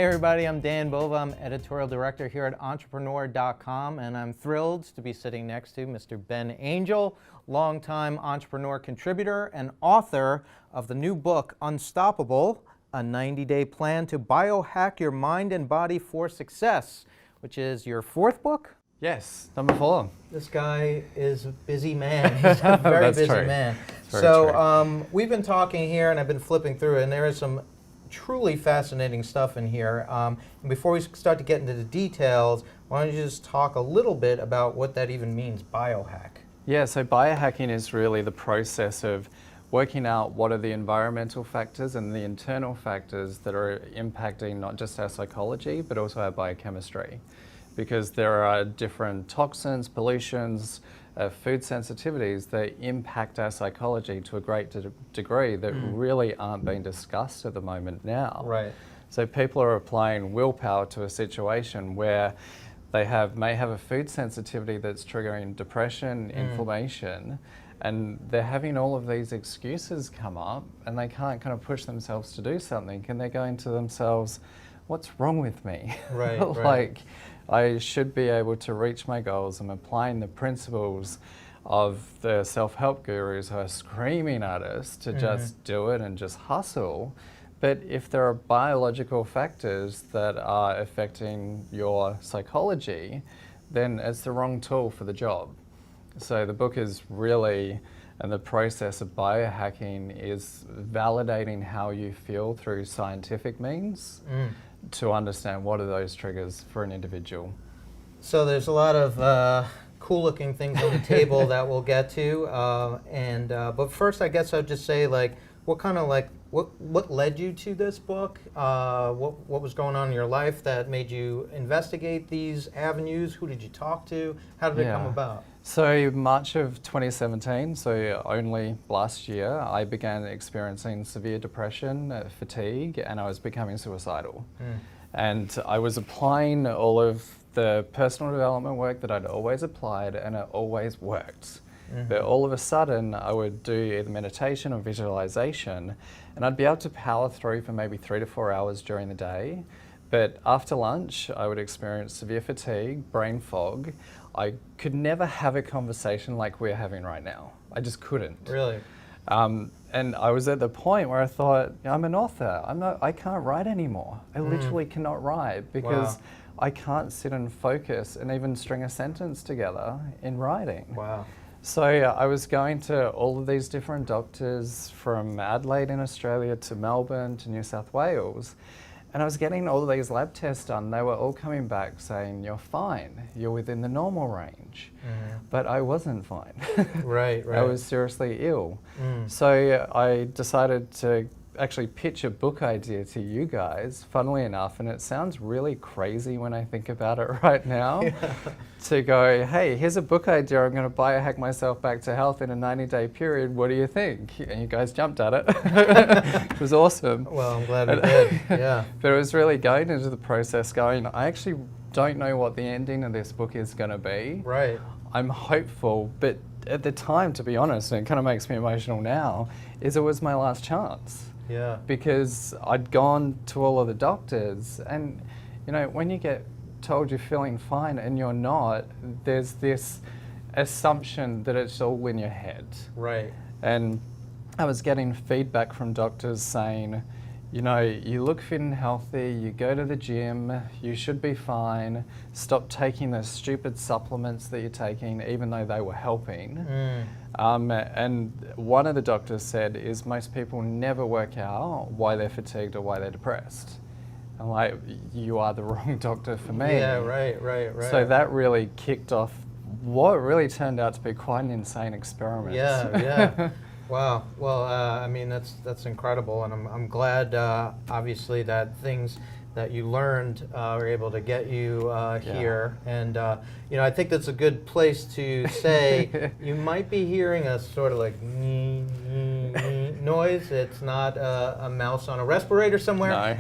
Hey everybody, I'm Dan Bova. I'm Editorial Director here at Entrepreneur.com, and I'm thrilled to be sitting next to Mr. Ben Angel, longtime entrepreneur contributor and author of the new book, Unstoppable, a 90-day plan to biohack your mind and body for success, which is your fourth book? Yes, number 4. This guy is a busy man. He's a very busy man. We've been talking here, and I've been flipping through it, and there is some truly fascinating stuff in here. And before we start to get into the details, why don't you just talk a little bit about what that even means, biohack? Yeah, so biohacking is really the process of working out what are the environmental factors and the internal factors that are impacting not just our psychology, but also our biochemistry. Because there are different toxins, pollutions, food sensitivities that impact our psychology to a great degree that really aren't being discussed at the moment now. Right. So people are applying willpower to a situation where they may have a food sensitivity that's triggering depression, inflammation, and they're having all of these excuses come up and they can't kind of push themselves to do something, and they're going to themselves, what's wrong with me? Right, Like, I should be able to reach my goals. I'm applying the principles of the self-help gurus who are screaming at us to just do it and just hustle. But if there are biological factors that are affecting your psychology, then it's the wrong tool for the job. So the book is really, and the process of biohacking is validating how you feel through scientific means to understand what are those triggers for an individual. So there's a lot of cool looking things on the table that we'll get to. But first I guess I'd just say, like, what led you to this book? What was going on in your life that made you investigate these avenues? Who did you talk to? How did it come about? So March of 2017, so only last year, I began experiencing severe depression, fatigue, and I was becoming suicidal. And I was applying all of the personal development work that I'd always applied, and it always worked. But all of a sudden, I would do either meditation or visualization, and I'd be able to power through for maybe 3 to 4 hours during the day. But after lunch, I would experience severe fatigue, brain fog. I could never have a conversation like we're having right now. I just couldn't. Really? And I was at the point where I thought, I'm an author. I can't write anymore. I literally cannot write because I can't sit and focus and even string a sentence together in writing. Wow. So I was going to all of these different doctors from Adelaide in Australia to Melbourne to New South Wales. And I was getting all of these lab tests done. They were all coming back saying, you're fine, you're within the normal range. But I wasn't fine. Right. I was seriously ill. So I decided to actually pitch a book idea to you guys, funnily enough, and it sounds really crazy when I think about it right now, to go, hey, here's a book idea, I'm going to biohack myself back to health in a 90-day period, what do you think? And you guys jumped at it. It was awesome. Well, I'm glad we did, yeah. But it was really going into the process going, I actually don't know what the ending of this book is going to be. Right. I'm hopeful, but at the time, to be honest, and it kind of makes me emotional now, is it was my last chance. Yeah. Because I'd gone to all of the doctors, and you know, when you get told you're feeling fine and you're not, there's this assumption that it's all in your head. Right. And I was getting feedback from doctors saying, you know, you look fit and healthy, you go to the gym, you should be fine, stop taking the stupid supplements that you're taking, even though they were helping. And one of the doctors said is most people never work out why they're fatigued or why they're depressed. I'm like, you are the wrong doctor for me. Yeah, right. So that really kicked off what really turned out to be quite an insane experiment. Yeah. Wow. Well, I mean, that's incredible, and I'm glad, obviously, that things that you learned were able to get you here. And you know, I think that's a good place to say you might be hearing a sort of like noise. It's not a mouse on a respirator somewhere. No.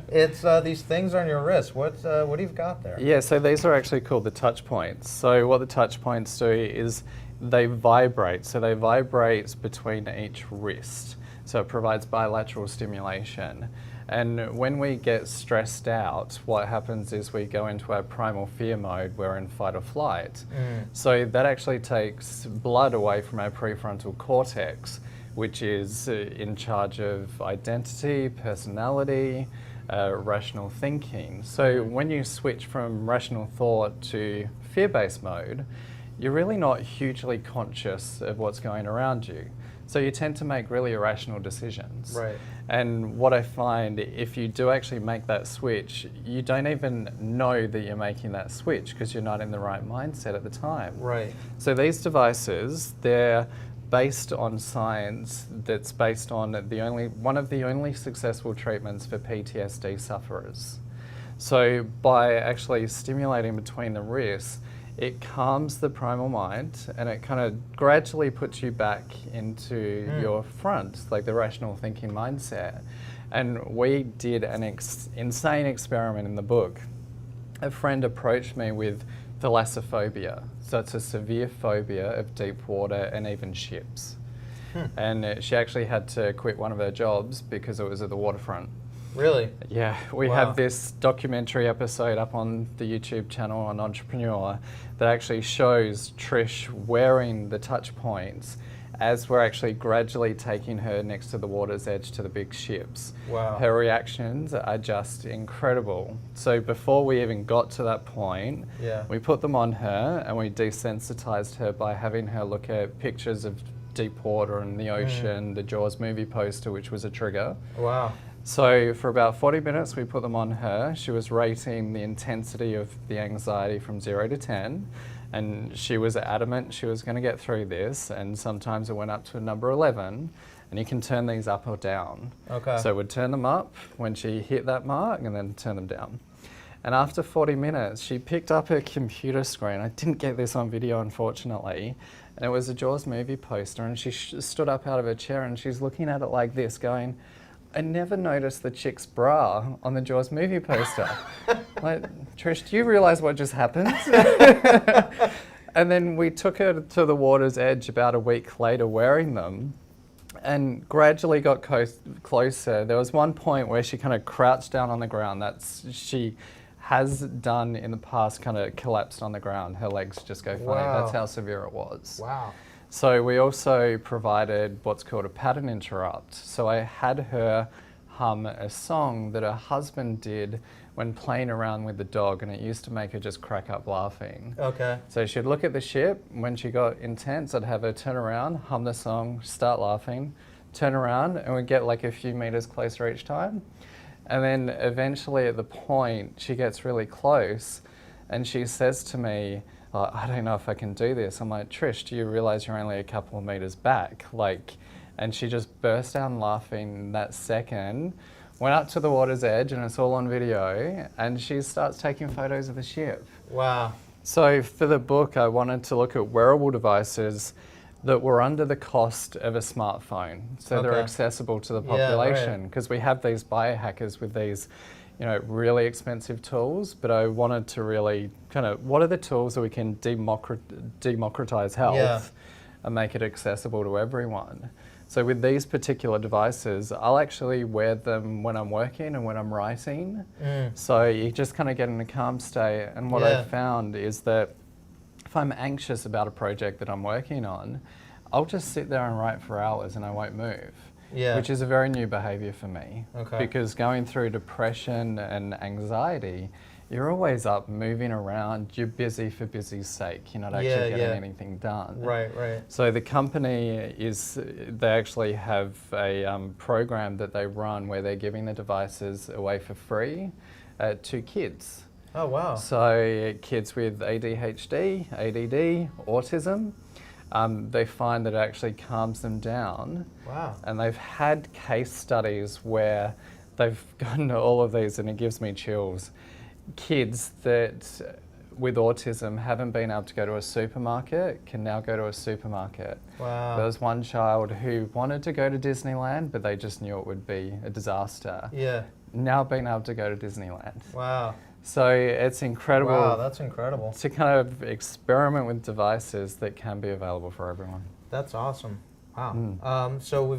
It's these things on your wrist. What do you've got there? Yeah, so these are actually called the touch points. So what the touch points do is they vibrate. So they vibrate between each wrist. So it provides bilateral stimulation. And when we get stressed out, what happens is we go into our primal fear mode. We're in fight or flight. So that actually takes blood away from our prefrontal cortex, which is in charge of identity, personality, rational thinking. So when you switch from rational thought to fear-based mode, you're really not hugely conscious of what's going around you. So you tend to make really irrational decisions. Right. And what I find, if you do actually make that switch, you don't even know that you're making that switch because you're not in the right mindset at the time. Right. So these devices, they're based on science that's based on one of the only successful treatments for PTSD sufferers. So by actually stimulating between the wrists, it calms the primal mind and it kind of gradually puts you back into your front, like the rational thinking mindset. And we did an insane experiment in the book. A friend approached me with thalassophobia. So it's a severe phobia of deep water and even ships. And she actually had to quit one of her jobs because it was at the waterfront. Really? Yeah, we have this documentary episode up on the YouTube channel on Entrepreneur that actually shows Trish wearing the touch points as we're actually gradually taking her next to the water's edge to the big ships. Wow. Her reactions are just incredible. So before we even got to that point, we put them on her and we desensitized her by having her look at pictures of deep water and the ocean, the Jaws movie poster, which was a trigger. Wow. So for about 40 minutes, we put them on her. She was rating the intensity of the anxiety from 0 to 10. And she was adamant she was going to get through this. And sometimes it went up to number 11. And you can turn these up or down. Okay. So we'd turn them up when she hit that mark and then turn them down. And after 40 minutes, she picked up her computer screen. I didn't get this on video, unfortunately. And it was a Jaws movie poster. And she stood up out of her chair and she's looking at it like this, going, I never noticed the chick's bra on the Jaws movie poster. Like, Trish, do you realize what just happened? And then we took her to the water's edge about a week later wearing them and gradually got closer. There was one point where she kind of crouched down on the ground. She has done in the past, kind of collapsed on the ground. Her legs just go funny. Wow. That's how severe it was. Wow. So we also provided what's called a pattern interrupt. So I had her hum a song that her husband did when playing around with the dog, and it used to make her just crack up laughing. Okay. So she'd look at the ship. When she got intense, I'd have her turn around, hum the song, start laughing, turn around, and we'd get like a few meters closer each time. And then eventually at the point, she gets really close and she says to me, I don't know if I can do this. I'm like, Trish, do you realize you're only a couple of meters back? And she just burst out laughing that second, went up to the water's edge, and it's all on video, and she starts taking photos of the ship. Wow. So for the book, I wanted to look at wearable devices that were under the cost of a smartphone. So they're accessible to the population, because we have these biohackers with these really expensive tools, but I wanted to really what are the tools that we can democratize health and make it accessible to everyone. So with these particular devices, I'll actually wear them when I'm working and when I'm writing. So you just kind of get in a calm state. And what I've found is that if I'm anxious about a project that I'm working on, I'll just sit there and write for hours and I won't move. Which is a very new behavior for me. Because going through depression and anxiety, you're always up moving around, you're busy for busy's sake, you're not actually getting anything done. Right. So the company they actually have a program that they run where they're giving the devices away for free to kids. Oh, wow. So kids with ADHD, ADD, autism, they find that it actually calms them down. Wow. And they've had case studies where they've gotten all of these, and it gives me chills. Kids that with autism haven't been able to go to a supermarket can now go to a supermarket. Wow. There was one child who wanted to go to Disneyland, but they just knew it would be a disaster. Now being able to go to Disneyland. Wow. So it's incredible. Wow, that's incredible. To kind of experiment with devices that can be available for everyone. That's awesome. Wow. So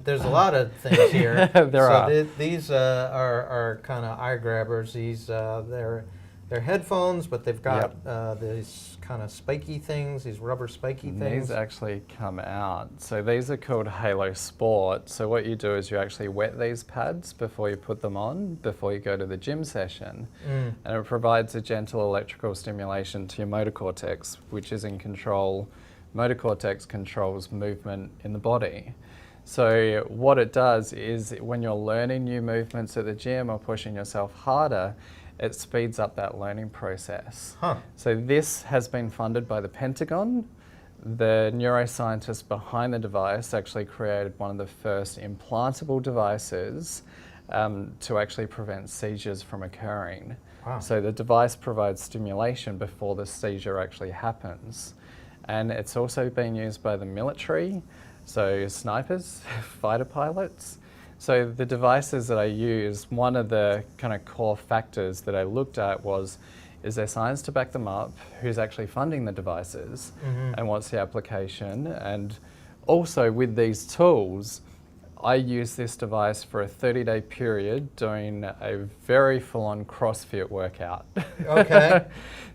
there's a lot of things here. There are. These are kind of eye grabbers. These, they're headphones, but they've got these kind of spiky things, these rubber spiky things. These actually come out. So these are called Halo Sport. So what you do is you actually wet these pads before you put them on, before you go to the gym session. And it provides a gentle electrical stimulation to your motor cortex, which is in control. Motor cortex controls movement in the body. So what it does is when you're learning new movements at the gym or pushing yourself harder, it speeds up that learning process. So this has been funded by the Pentagon. The neuroscientists behind the device actually created one of the first implantable devices to actually prevent seizures from occurring. Wow. So the device provides stimulation before the seizure actually happens. And it's also being used by the military, so snipers, fighter pilots. So the devices that I use, one of the kind of core factors that I looked at is there science to back them up, who's actually funding the devices, and what's the application. And also with these tools, I use this device for a 30-day period doing a very full-on CrossFit workout. Okay.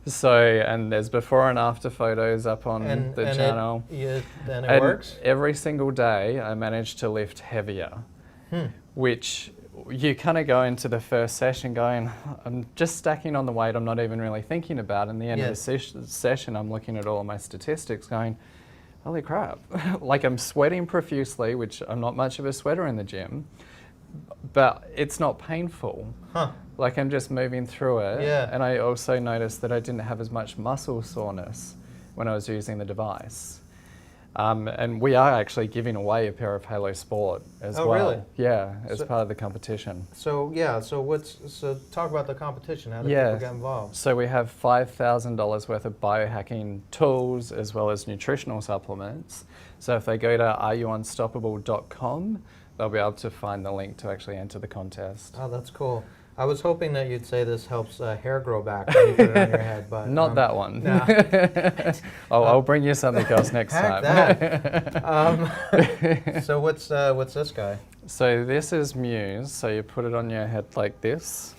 So, and there's before and after photos up on the channel. Then it works? Every single day I manage to lift heavier, which you kind of go into the first session going, I'm just stacking on the weight I'm not even really thinking about. And the end of the session, I'm looking at all of my statistics going, holy crap. Like I'm sweating profusely, which I'm not much of a sweater in the gym, but it's not painful. Like I'm just moving through it. And I also noticed that I didn't have as much muscle soreness when I was using the device. And we are actually giving away a pair of Halo Sport as well. Really? Yeah, as part of the competition. So so talk about the competition. How do people get involved? So we have $5,000 worth of biohacking tools as well as nutritional supplements. So if they go to areyouunstoppable.com, they'll be able to find the link to actually enter the contest. Oh, that's cool. I was hoping that you'd say this helps hair grow back when you put it on your head, but not that one. Nah. I'll bring you something else next time. That. So what's this guy? So this is Muse. So you put it on your head like this.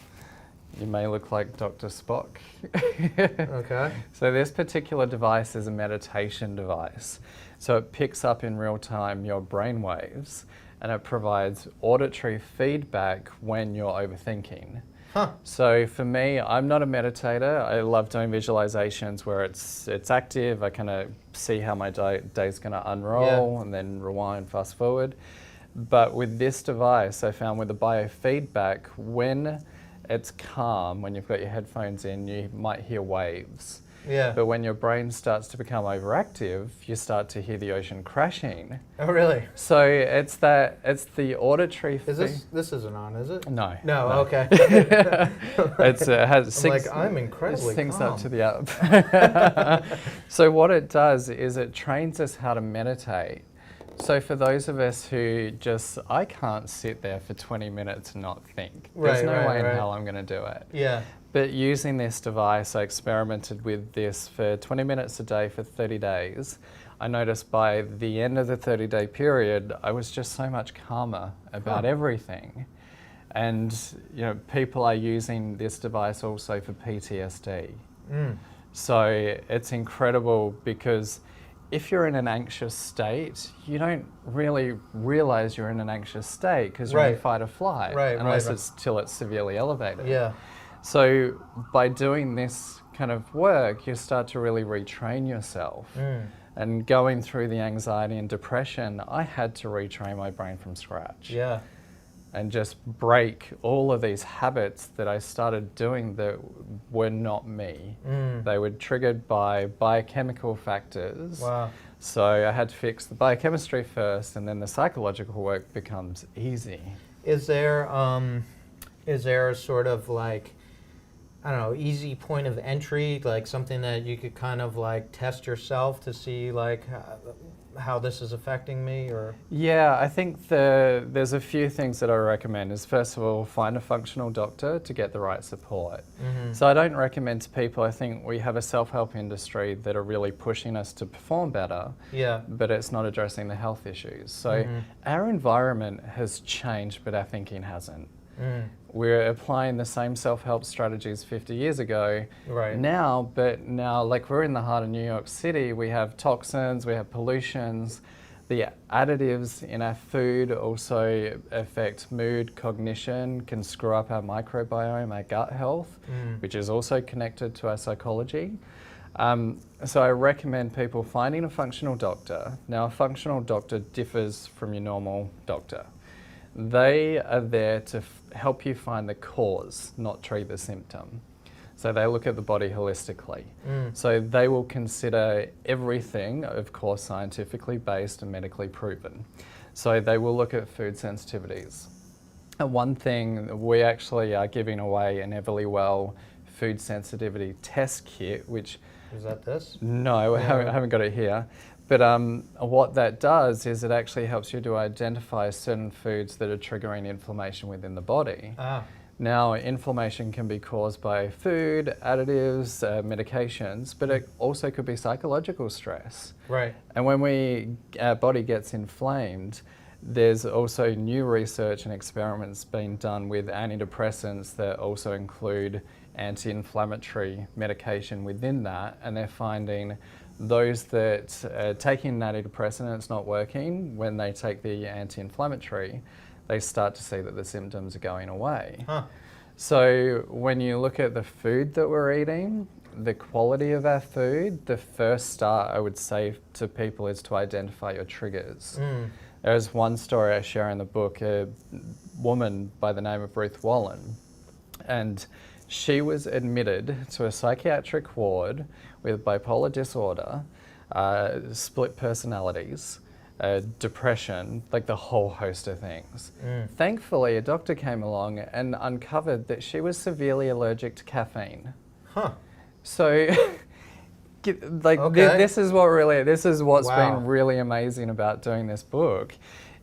You may look like Dr. Spock. Okay. So this particular device is a meditation device. So it picks up in real time your brain waves, and it provides auditory feedback when you're overthinking. So for me, I'm not a meditator. I love doing visualizations where it's active. I kind of see how my day's going to unroll and then rewind, fast forward. But with this device, I found with the biofeedback, when it's calm, when you've got your headphones in, you might hear waves. But when your brain starts to become overactive, you start to hear the ocean crashing. Oh, really? So it's the auditory. This isn't on, is it? No. No. Okay. It has I'm incredibly syncs calm. up to the app. So what it does is it trains us how to meditate. So for those of us who I can't sit there for 20 minutes and not think. There's no way in hell I'm going to do it. Yeah. But using this device, I experimented with this for 20 minutes a day for 30 days. I noticed by the end of the 30-day period, I was just so much calmer about everything. And people are using this device also for PTSD. So it's incredible because if you're in an anxious state, you don't really realize you're in an anxious state because you're in fight or flight, unless it's till it's severely elevated. Yeah. So by doing this kind of work, you start to really retrain yourself. And going through the anxiety and depression, I had to retrain my brain from scratch. Yeah. And just break all of these habits that I started doing that were not me. They were triggered by biochemical factors. Wow. So I had to fix the biochemistry first, and then the psychological work becomes easy. Is there sort of like, I don't know, easy point of entry, like something that you could kind of like test yourself to see like how this is affecting me, or? Yeah, I think there's a few things that I recommend. Is first of all, find a functional doctor to get the right support. So I don't recommend to people, I think we have a self-help industry that are really pushing us to perform better, Yeah. but it's not addressing the health issues. So our environment has changed, but our thinking hasn't. We're applying the same self-help strategies 50 years ago Right. now, but now, like, we're in the heart of New York City, we have toxins, we have pollutions, the additives in our food also affect mood, cognition, can screw up our microbiome, our gut health, which is also connected to our psychology. So I recommend people finding a functional doctor. Now, a functional doctor differs from your normal doctor. They are there to help you find the cause, not treat the symptom. So they look at the body holistically. So they will consider everything, of course, scientifically based and medically proven. So they will look at food sensitivities. And one thing, we actually are giving away an Everlywell food sensitivity test kit, which... Is that this? No, I haven't got it here. But what that does is it actually helps you to identify certain foods that are triggering inflammation within the body. Now, inflammation can be caused by food, additives, medications, but it also could be psychological stress. Right. And when our body gets inflamed, there's also new research and experiments being done with antidepressants that also include anti-inflammatory medication within that, and they're finding those that are taking an antidepressant and it's not working, when they take the anti-inflammatory, they start to see that the symptoms are going away. So when you look at the food that we're eating, the quality of our food, the first start I would say to people is to identify your triggers. There's one story I share in the book, a woman by the name of Ruth Wallen, and she was admitted to a psychiatric ward with bipolar disorder, split personalities, depression, like the whole host of things. Thankfully, a doctor came along and uncovered that she was severely allergic to caffeine. So, this is what's been really amazing about doing this book,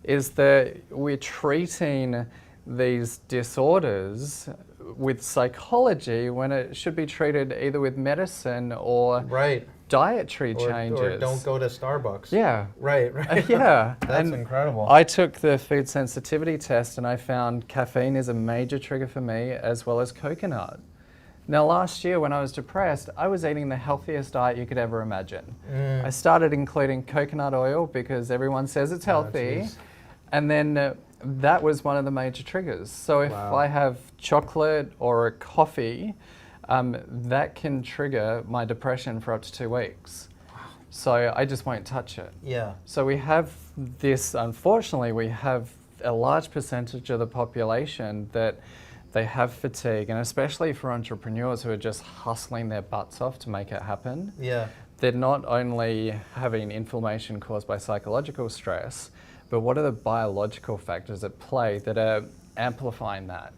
is that we're treating these disorders with psychology when it should be treated either with medicine or dietary changes. Or don't go to Starbucks. Yeah. Right. Yeah. That's incredible. I took the food sensitivity test and I found caffeine is a major trigger for me, as well as coconut. Now, last year when I was depressed, I was eating the healthiest diet you could ever imagine. I started including coconut oil because everyone says it's healthy. And then that was one of the major triggers. So if I have chocolate or a coffee, that can trigger my depression for up to 2 weeks. So I just won't touch it. So we have this, unfortunately, we have a large percentage of the population that they have fatigue, and especially for entrepreneurs who are just hustling their butts off to make it happen. They're not only having inflammation caused by psychological stress, but what are the biological factors at play that are amplifying that?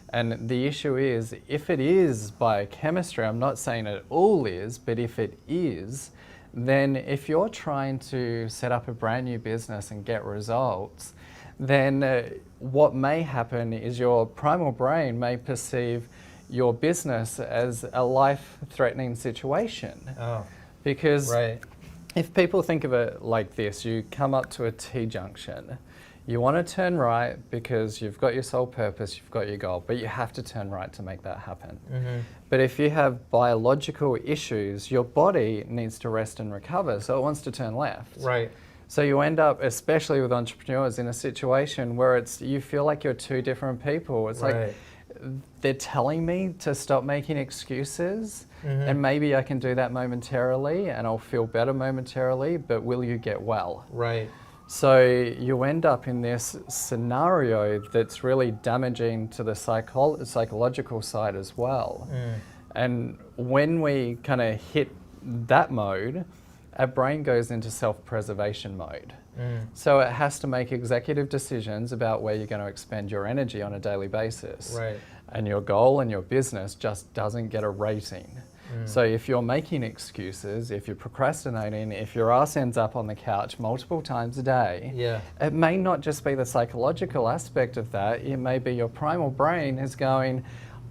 And the issue is, if it is biochemistry, I'm not saying it all is, but if it is, then if you're trying to set up a brand new business and get results, then what may happen is your primal brain may perceive your business as a life-threatening situation. Because if people think of it like this, you come up to a T-junction. You want to turn right because you've got your sole purpose, you've got your goal, but you have to turn right to make that happen. But if you have biological issues, your body needs to rest and recover, so it wants to turn left. So you end up, especially with entrepreneurs, in a situation where you feel like you're two different people. It's like they're telling me to stop making excuses, and maybe I can do that momentarily and I'll feel better momentarily, but will you get well? So you end up in this scenario that's really damaging to the psychological side as well. And when we kind of hit that mode, our brain goes into self-preservation mode. So it has to make executive decisions about where you're going to expend your energy on a daily basis. And your goal and your business just doesn't get a rating. So if you're making excuses, if you're procrastinating, if your ass ends up on the couch multiple times a day, it may not just be the psychological aspect of that, it may be your primal brain is going,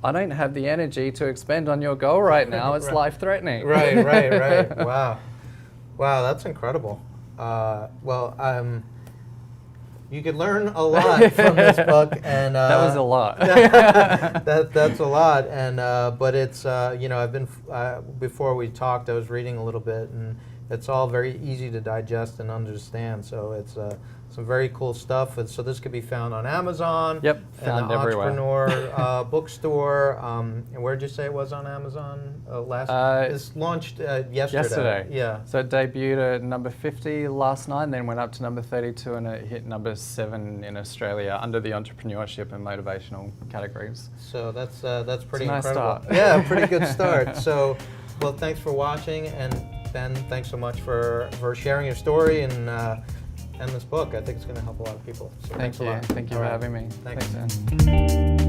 I don't have the energy to expend on your goal right now, it's life-threatening. Right. Wow, that's incredible. You could learn a lot from this book, and that was a lot. that's a lot, and but it's I've been before we talked, I was reading a little bit, and it's all very easy to digest and understand. So it's some very cool stuff. And so this could be found on Amazon. Yep, found and the everywhere. Entrepreneur bookstore. And where did you say it was on Amazon? It's launched yesterday. Yeah. So it debuted at number 50 last night, and then went up to number 32, and it hit number 7 in Australia under the entrepreneurship and motivational categories. So that's pretty nice incredible. start. Yeah, pretty good start. So, well, thanks for watching, and Ben, thanks so much for sharing your story and this book. I think it's going to help a lot of people. So Thank you. a lot. Thank you for having me. Thanks. Thanks, Dan.